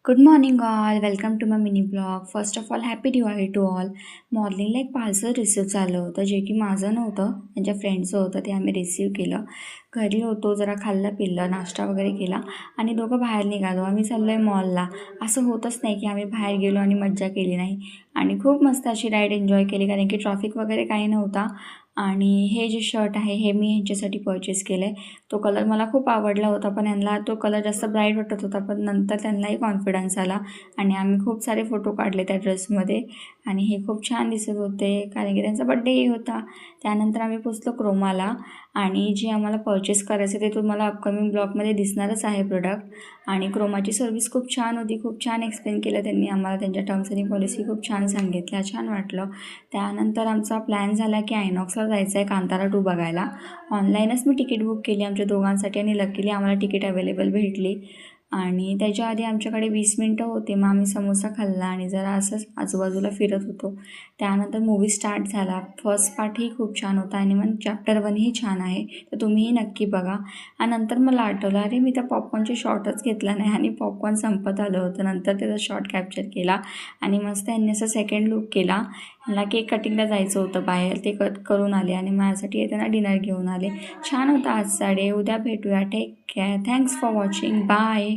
Good morning all. Welcome to my mini blog. First of all happy Diwali to all. मॉर्निंगला एक parcel receive झालं होतं, जे की माझं नव्हतं, त्यांच्या फ्रेंडचं होतं. ते आम्ही रिसीव्ह केलं. घरी होतो, जरा खाल्लं पिल्लं, नाश्ता वगैरे केला आणि दोघं बाहेर निघालो. आम्ही चाललो आहे मॉलला. असं होतच नाही की आम्ही बाहेर गेलो आणि मज्जा केली नाही. आणि खूप मस्त अशी राईड एन्जॉय केली, कारण की ट्रॉफिक वगैरे काही नव्हता. आणि हे जे शर्ट आहे हे मी ह्यांच्यासाठी परचेस केलं आहे. तो कलर मला खूप आवडला होता, पण यांना तो कलर जास्त ब्राईट वाटत होता, पण नंतर त्यांनाही कॉन्फिडन्स आला आणि आम्ही खूप सारे फोटो काढले त्या ड्रेसमध्ये. आणि हे खूप छान दिसत होते, कारण की त्यांचा बड्डेही होता. त्यानंतर आम्ही पोचलो क्रोमाला. आणि जे आम्हाला परचेस करायचं ते तुम्हाला अपकमिंग ब्लॉगमध्ये दिसणारच आहे प्रोडक्ट. आणि क्रोमाची सर्व्हिस खूप छान होती, खूप छान एक्सप्लेन केलं त्यांनी आम्हाला. त्यांच्या टर्म्स आणि पॉलिसी खूप छान सांगितल्या, छान वाटलं. त्यानंतर आमचा प्लॅन झाला की आयनॉक्सला जायचं आहे कांतारा 2 बघायला. ऑनलाईनच मी तिकीट बुक केली आमच्या दोघांसाठी आणि लकीली आम्हाला तिकीट अवेलेबल भेटली. आणि त्याच्या आधी आमच्याकडे 20 मिनटं होते, मग आम्ही समोसा खाल्ला आणि जरा असंच आजूबाजूला फिरत होतो. त्यानंतर मूवी स्टार्ट झाला. फर्स्ट पार्टही खूप छान होता आणि मग चॅप्टर 1ही छान आहे, तर तुम्हीही नक्की बघा. आणि नंतर मला आठवलं, अरे मी त्या पॉपकॉर्नचे शॉटच घेतला नाही आणि पॉपकॉर्न संपत आलं होतं. नंतर त्याचा शॉट कॅप्चर केला आणि मस्त यांनी असं सेकंड लुक केला. ह्याला केक कटिंगला जायचं होतं बाहेर, ते करून आले आणि माझ्यासाठी येताना डिनर घेऊन आले. छान होता आजचा डे. उद्या भेटूया. Take care. Thanks for watching. Bye.